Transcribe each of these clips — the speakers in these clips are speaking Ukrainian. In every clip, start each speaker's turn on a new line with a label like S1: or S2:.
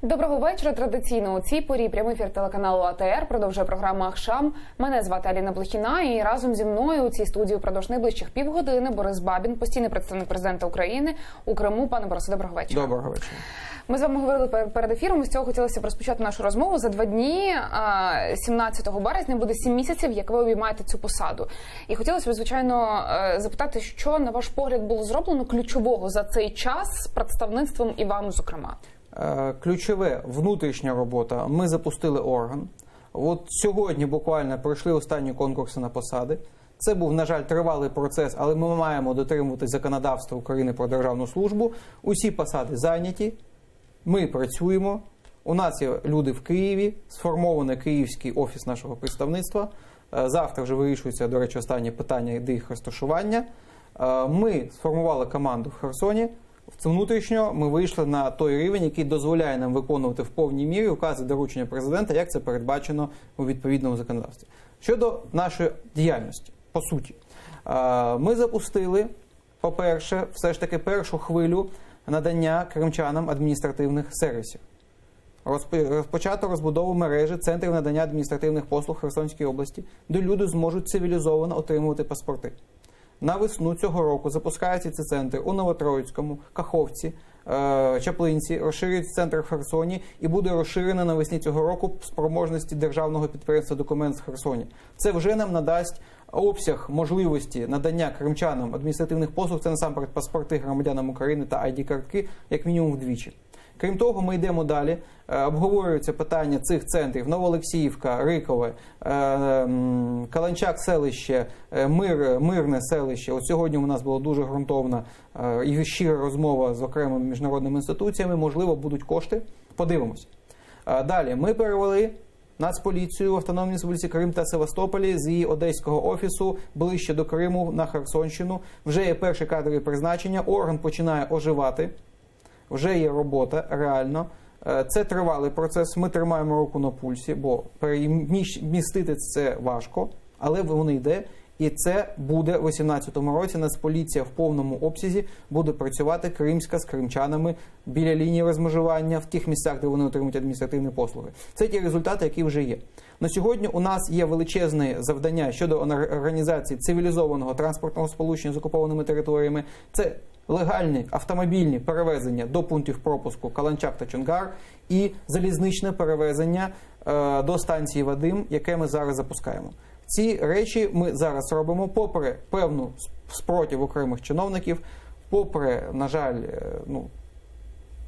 S1: Доброго вечора. Традиційно у цій порі прямий ефір телеканалу АТР продовжує програма «Ахшам». Мене звати Аліна Блохіна і разом зі мною у цій студії впродовж найближчих півгодини Борис Бабін, постійний представник президента України у Криму. Пане Борисе, доброго вечора.
S2: Доброго вечора.
S1: Ми з вами говорили перед ефіром, з цього хотілося б розпочати нашу розмову. За 2 дні, 17 березня, буде 7 місяців, як ви обіймаєте цю посаду. І хотілося б, звичайно, запитати, що, на ваш погляд, було зроблено ключового за цей час з представництвом і вами, зокрема?
S2: Ключове – внутрішня робота. Ми запустили орган. От сьогодні буквально пройшли останні конкурси на посади. Це був, на жаль, тривалий процес, але ми маємо дотримуватись законодавства України про державну службу. Усі посади зайняті. Ми працюємо. У нас є люди в Києві, сформований київський офіс нашого представництва. Завтра вже вирішується, до речі, останнє питання, де їх розташування. Ми сформували команду в Херсоні. Внутрішньо ми вийшли на той рівень, який дозволяє нам виконувати в повній мірі укази доручення президента, як це передбачено у відповідному законодавстві. Щодо нашої діяльності, по суті, ми запустили, по-перше, все ж таки першу хвилю надання кримчанам адміністративних сервісів. Розпочато розбудову мережі центрів надання адміністративних послуг в Херсонській області, де люди зможуть цивілізовано отримувати паспорти. На весну цього року запускаються ці центри у Новотроїцькому, Каховці, Чаплинці, розширюють центр в Херсоні і буде розширено навесні цього року спроможності державного підприємства «Документ» в Херсоні. Це вже нам надасть обсяг можливості надання кримчанам адміністративних послуг, це насамперед паспорти громадянам України та ID-картки, як мінімум вдвічі. Крім того, ми йдемо далі, обговорюються питання цих центрів: Новоолексіївка, Рикове, Каланчак селище, Мирне селище. От сьогодні у нас була дуже ґрунтовна і щира розмова з окремими міжнародними інституціями. Можливо, будуть кошти. Подивимось. Далі, ми перевели Нацполіцію в Автономній Республіці Крим та Севастополі з її одеського офісу ближче до Криму на Херсонщину. Вже є перші кадрові призначення, орган починає оживати. Вже є робота, реально. Це тривалий процес, ми тримаємо руку на пульсі, бо перемістити це важко, але воно йде. І це буде в 2018 році. Нацполіція в повному обсязі буде працювати кримська з кримчанами біля лінії розмежування, в тих місцях, де вони отримують адміністративні послуги. Це ті результати, які вже є. На сьогодні у нас є величезне завдання щодо організації цивілізованого транспортного сполучення з окупованими територіями. Це легальні автомобільні перевезення до пунктів пропуску Каланчак та Чонгар і залізничне перевезення до станції Вадим, яке ми зараз запускаємо. Ці речі ми зараз робимо попри певну спротив окремих чиновників, попри, на жаль,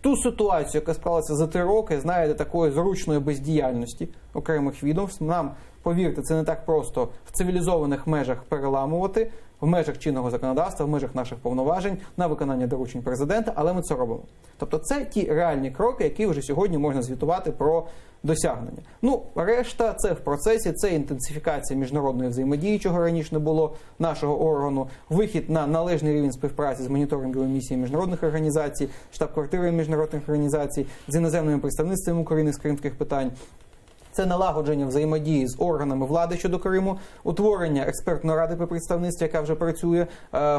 S2: ту ситуацію, яка склалася за 3 роки, знаєте, такої зручної бездіяльності окремих відомств. Нам, повірте, це не так просто в цивілізованих межах переламувати, в межах чинного законодавства, в межах наших повноважень на виконання доручень президента, але ми це робимо. Тобто це ті реальні кроки, які вже сьогодні можна звітувати про досягнення. Решта – це в процесі, це інтенсифікація міжнародної взаємодії, чого раніше не було, нашого органу, вихід на належний рівень співпраці з моніторинговими місіями міжнародних організацій, штаб-квартирами міжнародних організацій, з іноземними представництвами України з кримських питань. Це налагодження взаємодії з органами влади щодо Криму, утворення експертної ради при представництві, яка вже працює,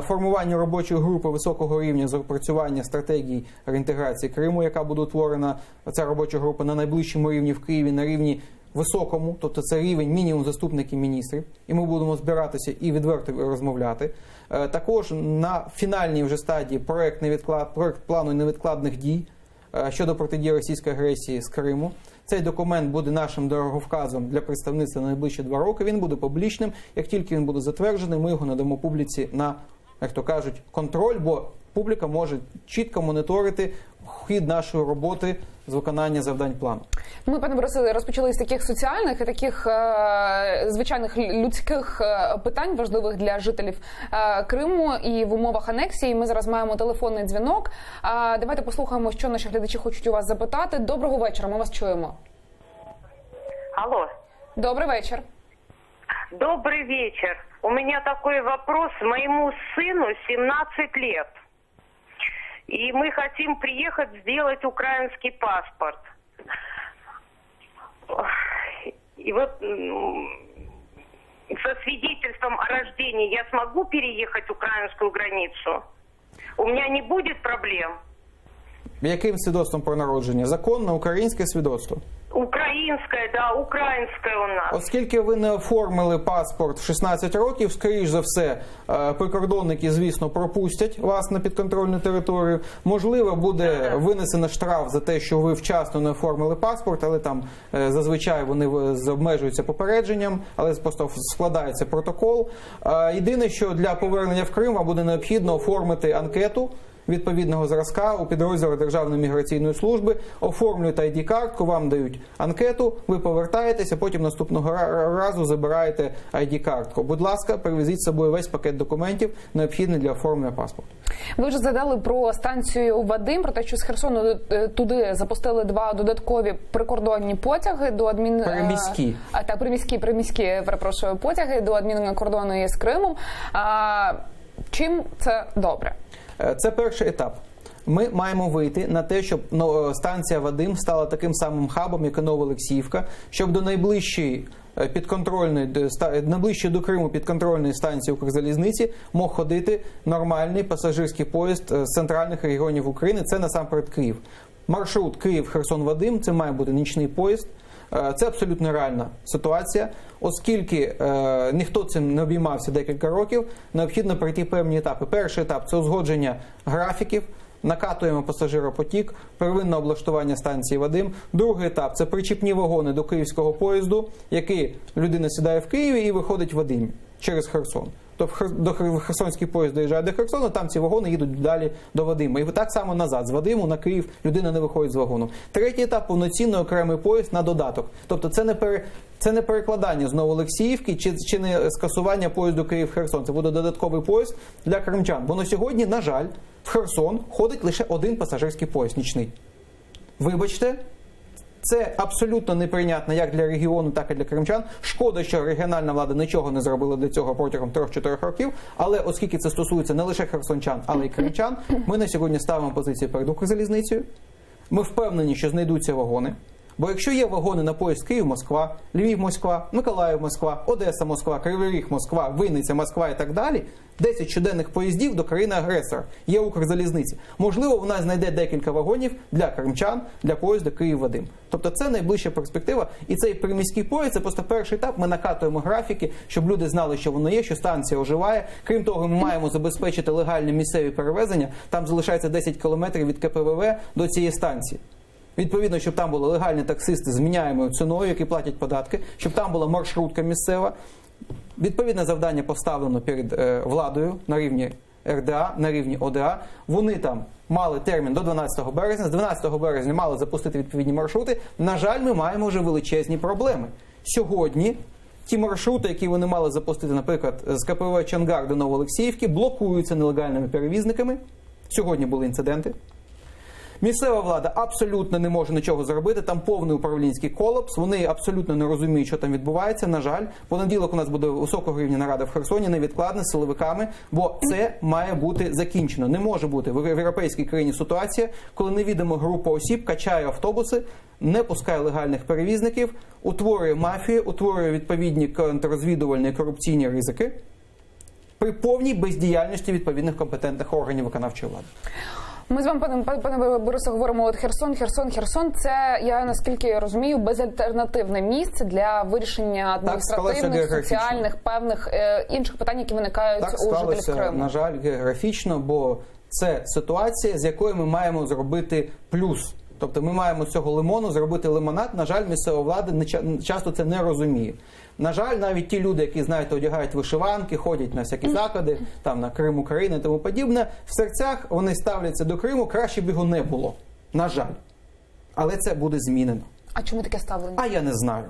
S2: формування робочої групи високого рівня з опрацювання стратегії реінтеграції Криму, яка буде утворена, ця робоча група, на найближчому рівні в Києві, на рівні високому, тобто це рівень мінімум заступників міністрів, і ми будемо збиратися і відверто розмовляти. Також на фінальній вже стадії проект плану невідкладних дій щодо протидії російської агресії з Криму. Цей документ буде нашим дороговказом для представництва на найближчі 2 роки. Він буде публічним. Як тільки він буде затверджений, ми його надамо публіці на, як то кажуть, контроль, бо публіка може чітко моніторити хід нашої роботи з виконання завдань плану.
S1: Ми, пане Борисе, розпочали з таких соціальних і таких звичайних людських питань, важливих для жителів Криму і в умовах анексії. Ми зараз маємо телефонний дзвінок. Давайте послухаємо, що наші глядачі хочуть у вас запитати. Доброго вечора, ми вас чуємо.
S3: Алло.
S1: Добрий вечір.
S3: Добрый вечер. У меня такой вопрос. Моему сыну 17 лет. И мы хотим приехать сделать украинский паспорт. И вот со свидетельством о рождении я смогу переехать украинскую границу? У меня не будет проблем?
S2: Яким свідоцтвом про народження? Законне українське свідоцтво.
S3: Украинская, да, украинская у нас.
S2: Оскільки ви не оформили паспорт в 16 років, скоріш за все, прикордонники, звісно, пропустять вас на підконтрольну територію. Можливо, буде винесено штраф за те, що ви вчасно не оформили паспорт, але там зазвичай вони обмежуються попередженням, але просто складається протокол. Єдине, що для повернення в Крим вам буде необхідно оформити анкету відповідного зразка у підрозділі Державної міграційної служби, оформлюєте ID-картку, вам дають анкету, ви повертаєтеся, потім наступного разу забираєте ID-картку. Будь ласка, привезіть з собою весь пакет документів, необхідний для оформлення паспорту.
S1: Ви вже згадали про станцію Вадим, про те, що з Херсону туди запустили 2 додаткові прикордонні потяги до приміські, перепрошую, потяги до адмінкордону із Кримом. Чим це добре?
S2: Це перший етап. Ми маємо вийти на те, щоб станція Вадим стала таким самим хабом, як і Новоолексіївка, щоб до найближчої до Криму підконтрольної станції Укрзалізниці мог ходити нормальний пасажирський поїзд з центральних регіонів України. Це насамперед Київ. Маршрут Київ-Херсон-Вадим – це має бути нічний поїзд. Це абсолютно реальна ситуація, оскільки ніхто цим не обіймався декілька років, необхідно пройти певні етапи. Перший етап – це узгодження графіків, накатуємо пасажиропотік, первинне облаштування станції Вадим. Другий етап – це причіпні вагони до київського поїзду, який людина сідає в Києві і виходить в Вадимі через Херсон. Тобто херсонський поїзд доїжджає до Херсону, там ці вагони їдуть далі до Вадима. І так само назад, з Вадиму на Київ людина не виходить з вагону. Третій етап – повноцінний окремий поїзд на додаток. Тобто це не перекладання з Новоолексіївки чи не скасування поїзду Київ-Херсон. Це буде додатковий поїзд для кримчан. Бо на сьогодні, на жаль, в Херсон ходить лише один пасажирський поїзд нічний. Вибачте, це абсолютно неприйнятно як для регіону, так і для кримчан. Шкода, що регіональна влада нічого не зробила для цього протягом 3-4 років, але оскільки це стосується не лише херсончан, але й кримчан, ми на сьогодні ставимо позицію перед Укрзалізницею. Ми впевнені, що знайдуться вагони. Бо якщо є вагони на поїзд Київ-Москва, Львів-Москва, Миколаїв-Москва, Одеса-Москва, Кривий Ріг-Москва, Вінниця-Москва і так далі, 10 щоденних поїздів до країни-агресора є Укрзалізниці. Можливо, вона знайде декілька вагонів для кримчан, для поїзда Київ-Вадим. Тобто це найближча перспектива. І цей приміський поїзд – це просто перший етап. Ми накатуємо графіки, щоб люди знали, що воно є, що станція оживає. Крім того, ми маємо забезпечити легальні місцеві перевезення. Там залишається 10 кілометрів від КПВВ до цієї станції. Відповідно, щоб там були легальні таксисти з міняємою ціною, які платять податки, щоб там була маршрутка місцева. Відповідне завдання поставлено перед владою на рівні РДА, на рівні ОДА. Вони там мали термін до 12 березня. З 12 березня мали запустити відповідні маршрути. На жаль, ми маємо вже величезні проблеми. Сьогодні ті маршрути, які вони мали запустити, наприклад, з КПВ Чонгар до Новоолексіївки, блокуються нелегальними перевізниками. Сьогодні були інциденти. Місцева влада абсолютно не може нічого зробити, там повний управлінський колапс, вони абсолютно не розуміють, що там відбувається, на жаль. В понеділок у нас буде високого рівня нарада в Херсоні, невідкладна, з силовиками, бо це має бути закінчено. Не може бути в європейській країні ситуація, коли невідома група осіб качає автобуси, не пускає легальних перевізників, утворює мафію, утворює відповідні контррозвідувальні корупційні ризики при повній бездіяльності відповідних компетентних органів виконавчої влади.
S1: Ми з вами, пане Борисе, говоримо от Херсон. Це, я наскільки розумію, безальтернативне місце для вирішення адміністративних, соціальних, певних інших питань, які виникають у жителів Криму.
S2: На жаль, географічно, бо це ситуація, з якою ми маємо зробити плюс. Тобто ми маємо з цього лимону зробити лимонад. На жаль, місцева влада часто це не розуміє. На жаль, навіть ті люди, які, знаєте, одягають вишиванки, ходять на всякі заклади, там на Крим України і тому подібне, в серцях вони ставляться до Криму, краще б його не було. На жаль. Але це буде змінено.
S1: А чому таке ставлення?
S2: А я не знаю.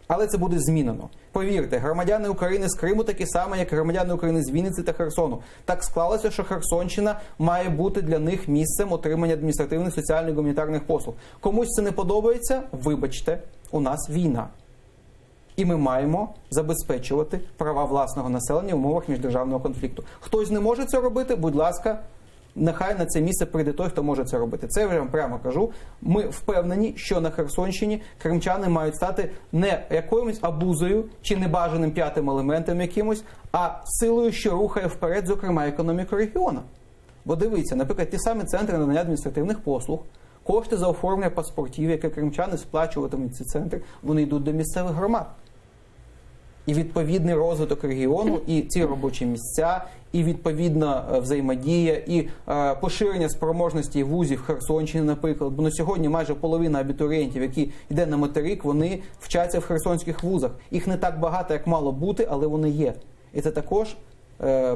S2: Але це буде змінено. Повірте, громадяни України з Криму такі самі, як громадяни України з Вінниці та Херсону. Так склалося, що Херсонщина має бути для них місцем отримання адміністративних, соціальних, гуманітарних послуг. Комусь це не подобається? Вибачте, у нас війна. І ми маємо забезпечувати права власного населення в умовах міждержавного конфлікту. Хтось не може це робити, будь ласка, нехай на це місце прийде той, хто може це робити. Це я вам прямо кажу. Ми впевнені, що на Херсонщині кримчани мають стати не якоюсь абузою чи небажаним п'ятим елементом якимось, а силою, що рухає вперед, зокрема, економіку регіону. Бо дивіться, наприклад, ті самі центри надання адміністративних послуг, Кошти за оформлення паспортів, які кримчани сплачуватимуть ці центри, вони йдуть до місцевих громад. І відповідний розвиток регіону, і ці робочі місця, і відповідна взаємодія, і поширення спроможності вузів Херсонщини, наприклад. Бо на сьогодні майже половина абітурієнтів, які йде на материк, вони вчаться в херсонських вузах. Їх не так багато, як мало бути, але вони є. І це також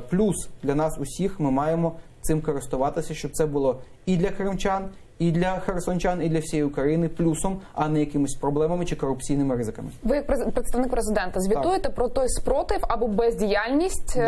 S2: плюс для нас усіх. Ми маємо цим користуватися, щоб це було і для кримчан, і для херсончан, і для всієї України плюсом, а не якимись проблемами чи корупційними ризиками.
S1: Ви як представник президента звітуєте про той спротив або бездіяльність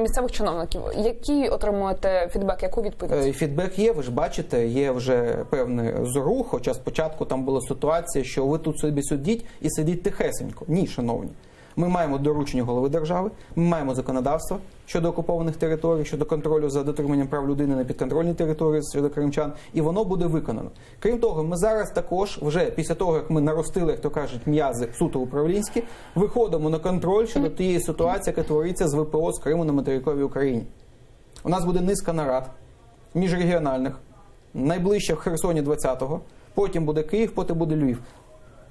S1: місцевих чиновників. Який отримуєте фідбек, яку відповідь?
S2: Фідбек є, ви ж бачите, є вже певний зрух, хоча спочатку там була ситуація, що ви тут собі сидіть і сидіть тихесенько. Ні, шановні. Ми маємо доручення голови держави, ми маємо законодавство щодо окупованих територій, щодо контролю за дотриманням прав людини на підконтрольній території щодо кримчан, і воно буде виконано. Крім того, ми зараз також, вже після того, як ми наростили, як то кажуть, м'язи суто управлінські, виходимо на контроль щодо тієї ситуації, яка твориться з ВПО з Криму на материковій Україні. У нас буде низка нарад міжрегіональних, найближче в Херсоні 20-го, потім буде Київ, потім буде Львів.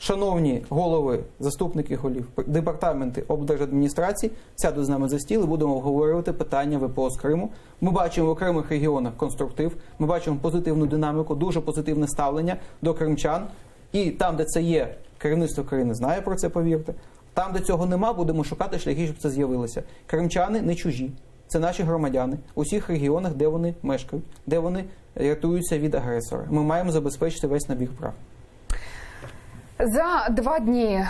S2: Шановні голови, заступники голів, департаменти облдержадміністрацій сядуть з нами за стіл і будемо обговорювати питання ВПО з Криму. Ми бачимо в окремих регіонах конструктив, ми бачимо позитивну динаміку, дуже позитивне ставлення до кримчан. І там, де це є, керівництво країни знає про це, повірте. Там, де цього нема, будемо шукати шляхи, щоб це з'явилося. Кримчани не чужі. Це наші громадяни у всіх регіонах, де вони мешкають, де вони рятуються від агресора. Ми маємо забезпечити весь набір прав.
S1: За 2 дні,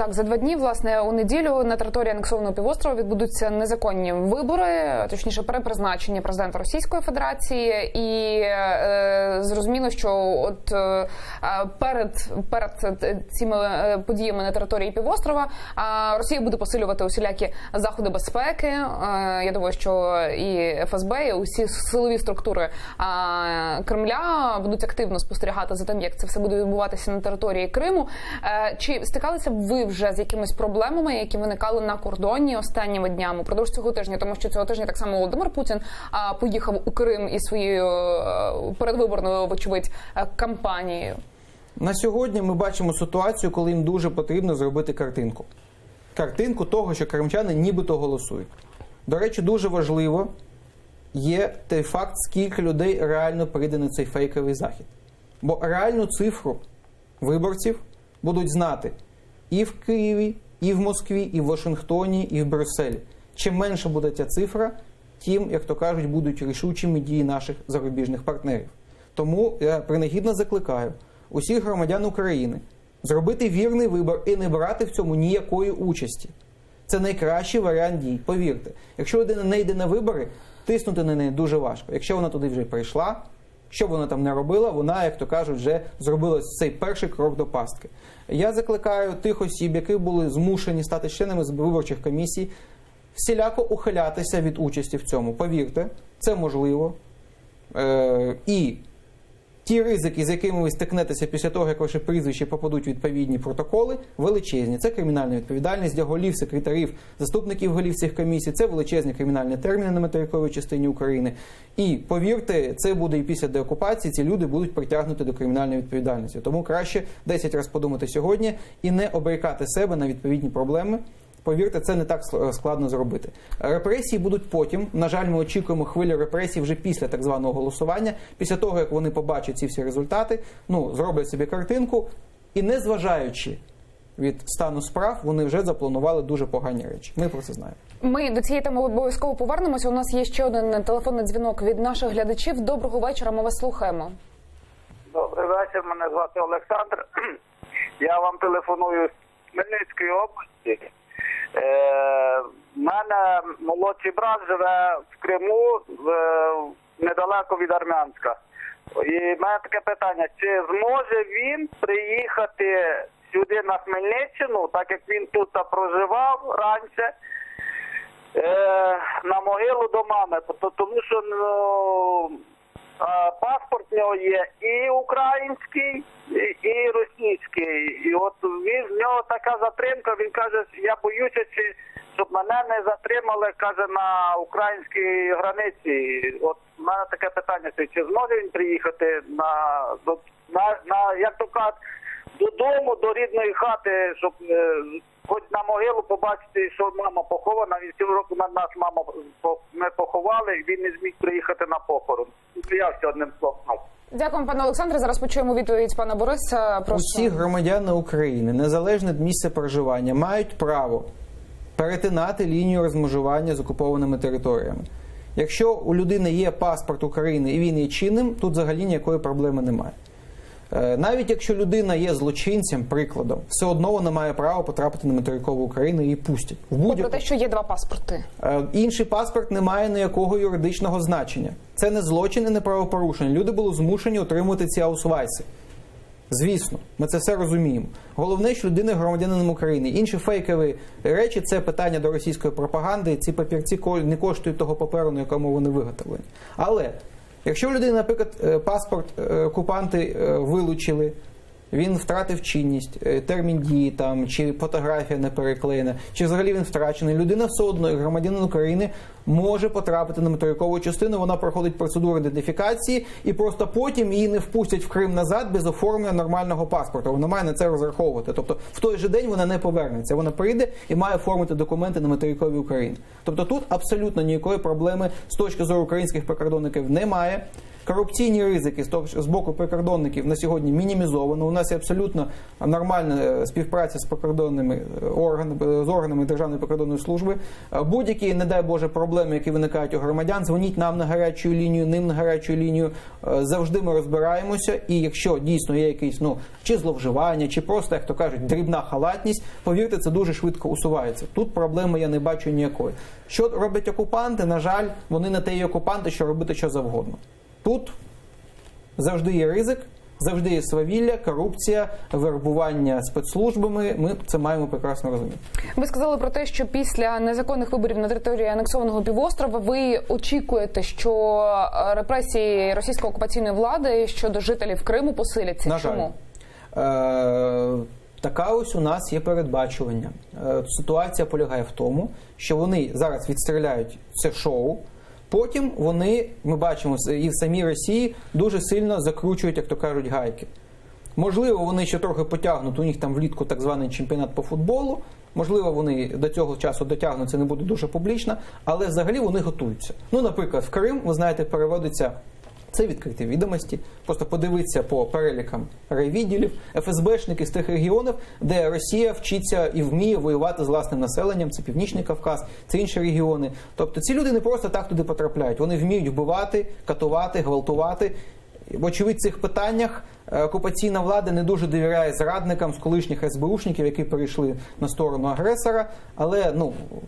S1: за 2 дні, власне, у неділю на території анексованого півострова відбудуться незаконні вибори, точніше, перепризначення президента Російської Федерації. І зрозуміло, що от перед цими подіями на території півострова Росія буде посилювати усілякі заходи безпеки. Я думаю, що і ФСБ, і усі силові структури Кремля будуть активно спостерігати за тим, як це все буде відбуватися на території Криму. Чи стикалися б ви вже з якимись проблемами, які виникали на кордоні останніми днями, впродовж цього тижня? Тому що цього тижня так само Володимир Путін поїхав у Крим із своєю передвиборною, вочевидь, кампанією.
S2: На сьогодні ми бачимо ситуацію, коли їм дуже потрібно зробити картинку. Картинку того, що кримчани нібито голосують. До речі, дуже важливо є той факт, скільки людей реально прийде на цей фейковий захід. Бо реальну цифру виборців будуть знати і в Києві, і в Москві, і в Вашингтоні, і в Брюсселі. Чим менше буде ця цифра, тим, як то кажуть, будуть рішучими дії наших зарубіжних партнерів. Тому я принагідно закликаю усіх громадян України зробити вірний вибір і не брати в цьому ніякої участі. Це найкращий варіант дій, повірте. Якщо людина не йде на вибори, тиснути на неї дуже важко. Якщо вона туди вже прийшла, що б вона там не робила, вона, як то кажуть, вже зробила цей перший крок до пастки. Я закликаю тих осіб, які були змушені стати членами виборчих комісій, всіляко ухилятися від участі в цьому. Повірте, це можливо. І ті ризики, з якими ви стикнетеся після того, як ваші прізвища попадуть в відповідні протоколи, величезні. Це кримінальна відповідальність для голів, секретарів, заступників голів цих комісій. Це величезні кримінальні терміни на материковій частині України. І, повірте, це буде і після деокупації, ці люди будуть притягнуті до кримінальної відповідальності. Тому краще 10 разів подумати сьогодні і не обрікати себе на відповідні проблеми. Повірте, це не так складно зробити. Репресії будуть потім. На жаль, ми очікуємо хвилю репресій вже після так званого голосування. Після того, як вони побачать ці всі результати, зроблять собі картинку. І незважаючи від стану справ, вони вже запланували дуже погані речі. Ми про це знаємо.
S1: Ми до цієї теми обов'язково повернемося. У нас є ще один телефонний дзвінок від наших глядачів. Доброго вечора, ми вас слухаємо.
S4: Добрий вечір, мене звати Олександр. Я вам телефоную з Хмельницької області. У мене молодший брат живе в Криму, недалеко від Армянська. І в мене таке питання, чи зможе він приїхати сюди на Хмельниччину, так як він тут проживав раніше, на могилу до мами, тому що паспорт в нього є і український, і російський. І от в нього така затримка, він каже, я боюся, що щоб мене не затримали, каже, на українській границі. От в мене таке питання, чи зможе він приїхати як то кажуть, додому, до рідної хати, щоб хоч на могилу побачити, що мама похована. Він 7 років на нас маму не поховали, і він не зміг приїхати на похорон. Я ще одним словом.
S1: Дякую, пане Олександре. Зараз почуємо відповідь пана Бориса. Прошу.
S2: Усі громадяни України, незалежно від місця проживання, мають право перетинати лінію розмежування з окупованими територіями. Якщо у людини є паспорт України і він є чинним, тут взагалі ніякої проблеми немає. Навіть якщо людина є злочинцем, прикладом, все одно вона має право потрапити на материкову Україну і пустять.
S1: Попри те, що є 2 паспорти.
S2: Інший паспорт не має ніякого юридичного значення. Це не злочин і не правопорушення. Люди були змушені отримувати ці аусвайси. Звісно, ми це все розуміємо. Головне, що людина громадянином України. Інші фейкові речі – це питання до російської пропаганди. Ці папірці не коштують того паперу, на якому вони виготовлені. Але якщо в людини, наприклад, паспорт окупанти вилучили, він втратив чинність, термін дії, там, чи фотографія не переклеєна, чи взагалі він втрачений, людина все одно, як громадянин України, може потрапити на материкову частину, вона проходить процедуру ідентифікації, і просто потім її не впустять в Крим назад без оформлення нормального паспорту. Вона має на це розраховувати. Тобто в той же день вона не повернеться. Вона прийде і має оформити документи на материковій Україні. Тобто тут абсолютно ніякої проблеми з точки зору українських прикордонників немає. Корупційні ризики з боку прикордонників на сьогодні мінімізовано. У нас є абсолютно нормальна співпраця з прикордонними органами, з органами Державної прикордонної служби. Будь-які, не дай Боже, проблеми, які виникають у громадян, дзвоніть нам на гарячу лінію, ним на гарячу лінію. Завжди ми розбираємося. І якщо дійсно є якісь, чи зловживання, чи просто, як то кажуть, дрібна халатність, повірте, це дуже швидко усувається. Тут проблеми я не бачу ніякої. Що роблять окупанти? На жаль, вони не те й окупанти, що робити що завгодно. Тут завжди є ризик, завжди є свавілля, корупція, вербування спецслужбами. Ми це маємо прекрасно розуміти.
S1: Ви сказали про те, що після незаконних виборів на території анексованого півострова ви очікуєте, що репресії російської окупаційної влади щодо жителів Криму посиляться.
S2: На жаль.
S1: Чому?
S2: Така ось у нас є передбачування. Ситуація полягає в тому, що вони зараз відстріляють це шоу, потім вони, ми бачимо, і в самій Росії дуже сильно закручують, як то кажуть, гайки. Можливо, вони ще трохи потягнуть, у них там влітку так званий чемпіонат по футболу, можливо, вони до цього часу дотягнуться, не буде дуже публічно, але взагалі вони готуються. Наприклад, в Крим, ви знаєте, переводиться, це відкриті відомості, просто подивитися по перелікам райвідділів, ФСБшники з тих регіонів, де Росія вчиться і вміє воювати з власним населенням, це Північний Кавказ, це інші регіони. Тобто ці люди не просто так туди потрапляють, вони вміють вбивати, катувати, гвалтувати. Вочевидь, в цих питаннях окупаційна влада не дуже довіряє зрадникам з колишніх СБУшників, які перейшли на сторону агресора, але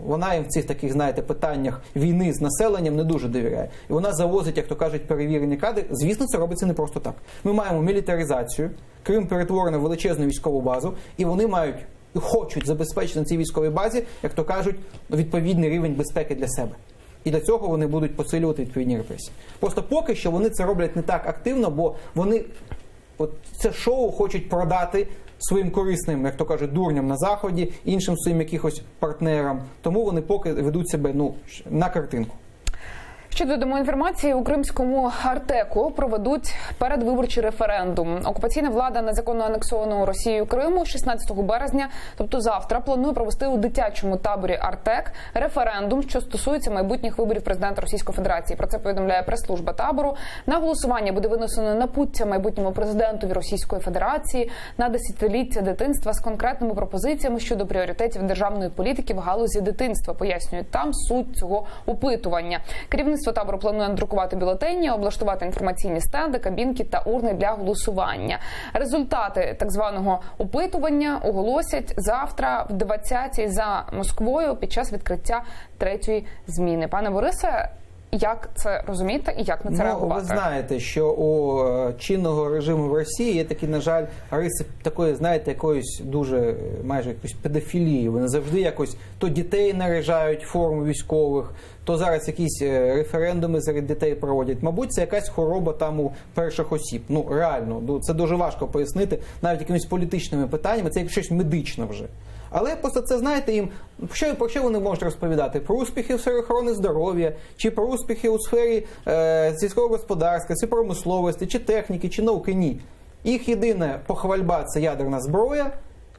S2: вона їм в цих таких, знаєте, питаннях війни з населенням не дуже довіряє. І вона завозить, як то кажуть, перевірені кадри. Звісно, це робиться не просто так. Ми маємо мілітаризацію, Крим перетворений в величезну військову базу, і вони хочуть забезпечити на цій військовій базі, як то кажуть, відповідний рівень безпеки для себе. І до цього вони будуть посилювати відповідні репресії. Просто поки що вони це роблять не так активно, бо вони це шоу хочуть продати своїм корисним, як то кажуть, дурням на Заході, іншим своїм якихось партнерам. Тому вони поки ведуть себе на картинку.
S1: Ще додамо інформації, у Кримському Артеку проведуть передвиборчий референдум. Окупаційна влада незаконно анексованого Росією Криму 16 березня, тобто завтра, планує провести у дитячому таборі Артек референдум, що стосується майбутніх виборів президента Російської Федерації. Про це повідомляє прес-служба табору. На голосування буде винесено напуття майбутньому президентові Російської Федерації на десятиліття дитинства з конкретними пропозиціями щодо пріоритетів державної політики в галузі дитинства, пояснюють там суть цього опитування. Керівництво табору планує надрукувати бюлетені, облаштувати інформаційні стенди, кабінки та урни для голосування. Результати так званого опитування оголосять завтра в 20-й за Москвою під час відкриття третьої зміни. Пане Борисе, як це розумієте і як на це реагувати?
S2: Ви знаєте, що у чинного режиму в Росії є такі, на жаль, риси такої, знаєте, якоїсь дуже, майже якоїсь педофілії. Вони завжди якось то дітей наряжають в форму військових, то зараз якісь референдуми серед дітей проводять. Мабуть, це якась хвороба там у перших осіб. Реально, це дуже важко пояснити навіть якимись політичними питаннями, це як щось медичне вже. Але просто це, знаєте, їм про що вони можуть розповідати? Про успіхи в сфері охорони здоров'я, чи про успіхи у сфері сільського господарства, чи промисловості, чи техніки, чи науки? Ні. Їх єдина похвальба – це ядерна зброя,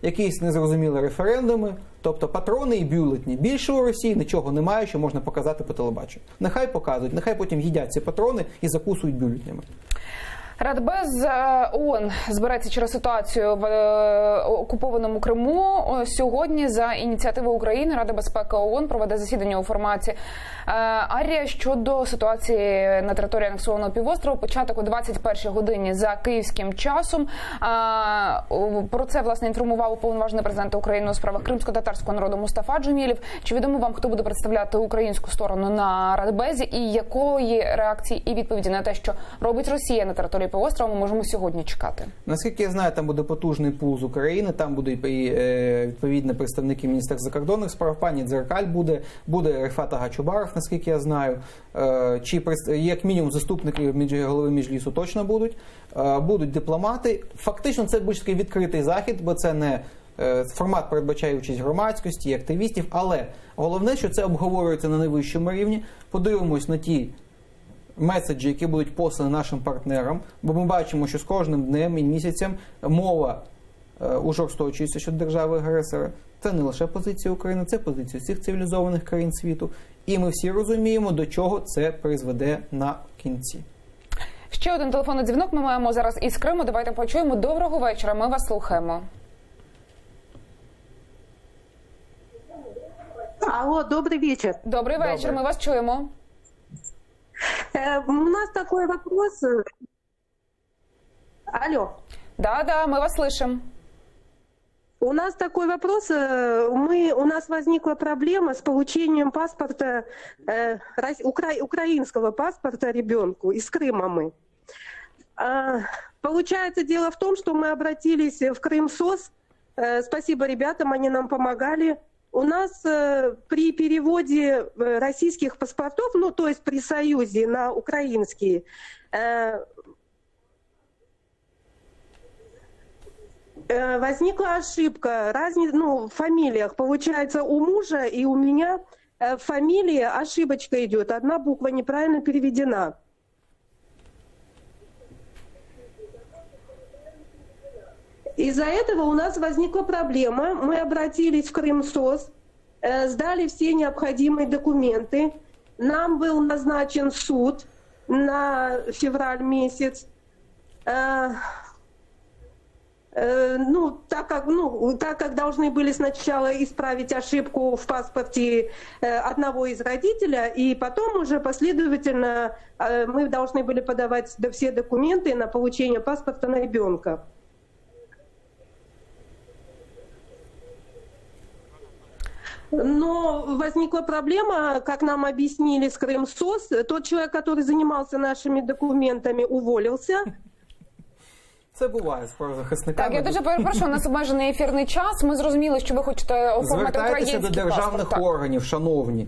S2: якісь незрозумілі референдуми, тобто патрони і бюлетні. Більше у Росії нічого немає, що можна показати по телебаченню. Нехай показують, нехай потім їдять ці патрони і закусують бюлетнями.
S1: Радбез ООН збереться через ситуацію в окупованому Криму. Сьогодні за ініціативою України Рада безпеки ООН проведе засідання у форматі Арія щодо ситуації на території анексованого півострову. Початок о 21-й годині за київським часом. Про це, власне, інформував уповноважений президент України у справах кримсько-татарського народу Мустафа Джемілєв. Чи відомо вам, хто буде представляти українську сторону на Радбезі і якої реакції і відповіді на те, що робить Росія на території півострова, ми можемо сьогодні чекати?
S2: Наскільки я знаю, там буде потужний пул з України, там будуть і відповідні представники Міністерства закордонних справ, пані Дзеркаль буде Рефат Агачубаров, наскільки я знаю, чи як мінімум заступники голови Меджлісу точно будуть дипломати. Фактично це буде такий відкритий захід, бо це не формат передбачає участь громадськості і активістів, але головне, що це обговорюється на найвищому рівні. Подивимось на ті меседжі, які будуть послані нашим партнерам, бо ми бачимо, що з кожним днем і місяцем мова ужорсточується щодо держави-агресора. Це не лише позиція України, це позиція всіх цивілізованих країн світу. І ми всі розуміємо, до чого це призведе на кінці.
S1: Ще один телефонний дзвінок ми маємо зараз із Криму. Давайте почуємо. Доброго вечора, ми вас слухаємо.
S5: Алло, добрый вечер.
S1: Добрий вечір, ми вас чуємо.
S5: У нас такой вопрос. Алло.
S1: Да, мы вас слышим.
S5: У нас такой вопрос. У нас возникла проблема с получением паспорта, украинского паспорта ребенку. Из Крыма мы. Получается, дело в том, что мы обратились в Крымсоц. Спасибо ребятам, они нам помогали. У нас при переводе российских паспортов, ну то есть при союзе на украинские, возникла ошибка в фамилиях. Получается, у мужа и у меня в фамилии ошибочка идет. Одна буква неправильно переведена. Из-за этого у нас возникла проблема. Мы обратились в Крымсоц, сдали все необходимые документы. Нам был назначен суд на февраль месяц. Так как должны были сначала исправить ошибку в паспорте одного из родителей, и потом уже последовательно мы должны были подавать все документы на получение паспорта на ребенка. Но возникла проблема, как нам объяснили с Крымсоц, тот человек, который занимался нашими документами, уволился.
S2: Це буває з правозахисниками.
S1: Так, я дуже перепрошую, у нас обмежений ефірний час. Ми зрозуміли, що ви хочете оформити український
S2: Звертайтеся до державних
S1: паспорт.
S2: органів, шановні.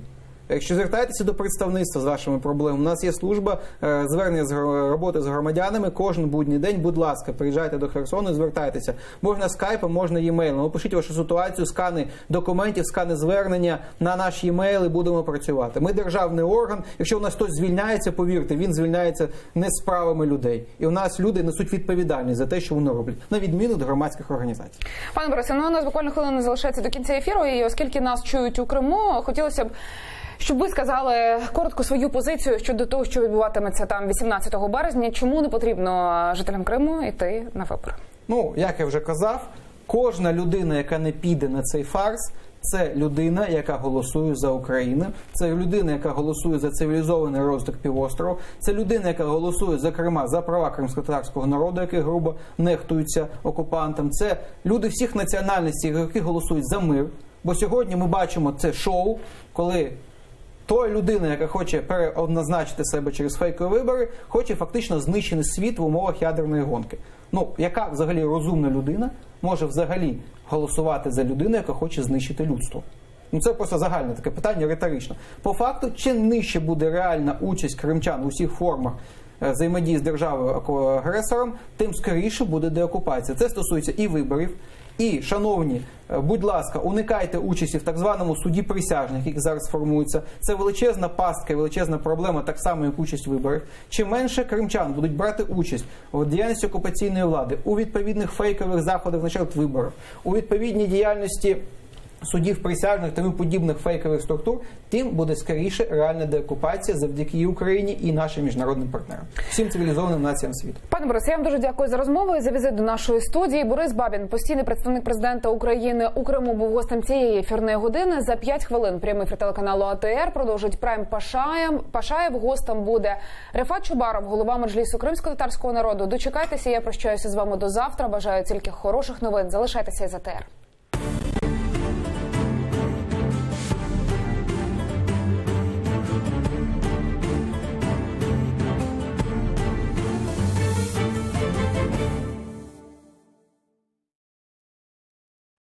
S2: Якщо звертайтеся до представництва з вашими проблемами, у нас є служба звернення з роботи з громадянами кожен будній день. Будь ласка, приїжджайте до Херсону і звертайтеся. Можна скайпом, можна e-mailом. Опишіть вашу ситуацію, скани документів, скани звернення на наш e-mail і будемо працювати. Ми державний орган. Якщо у нас хтось звільняється, повірте, він звільняється не справами людей. І у нас люди несуть відповідальність за те, що вони роблять, на відміну від громадських організацій.
S1: Пане Борисе, у нас буквально хвилина залишається до кінця ефіру, і оскільки нас чують у Криму, хотілося б, щоб ви сказали коротко свою позицію щодо того, що відбуватиметься там 18 березня. Чому не потрібно жителям Криму йти на вибори?
S2: Як я вже казав, кожна людина, яка не піде на цей фарс, це людина, яка голосує за Україну, це людина, яка голосує за цивілізований розвиток півострова, це людина, яка голосує, зокрема, за права кримськотатарського народу, які грубо нехтуються окупантам, це люди всіх національностей, які голосують за мир. Бо сьогодні ми бачимо це шоу, коли той людина, яка хоче переоднозначити себе через фейкові вибори, хоче фактично знищити світ в умовах ядерної гонки. Яка взагалі розумна людина може взагалі голосувати за людину, яка хоче знищити людство? Це просто загальне таке питання, риторичне. По факту, чим нижче буде реальна участь кримчан в усіх формах взаємодії з державою-агресором, тим скоріше буде деокупація. Це стосується і виборів. І, шановні, будь ласка, уникайте участі в так званому суді присяжних, який зараз формується. Це величезна пастка, величезна проблема, так само, як участь в виборах. Чим менше кримчан будуть брати участь у діяльності окупаційної влади, у відповідних фейкових заходах на чолі виборів, у відповідній діяльності судів присяжних та тому подібних фейкових структур, тим буде скоріше реальна деокупація завдяки і Україні, і нашим міжнародним партнерам. Всім цивілізованим націям світу.
S1: Пане Борисе, я вам дуже дякую за розмову і за візит до нашої студії. Борис Бабін, постійний представник президента України у Криму, був гостем цієї ефірної години. За 5 хвилин прямий ефір телеканалу АТР продовжить Прайм Пашаєв. Гостем буде Рефат Чубаров, голова Меджлісу кримсько-татарського народу. Дочекайтеся, я прощаюся з вами до завтра. Бажаю тільки хороших новин. Залишайтеся із АТР.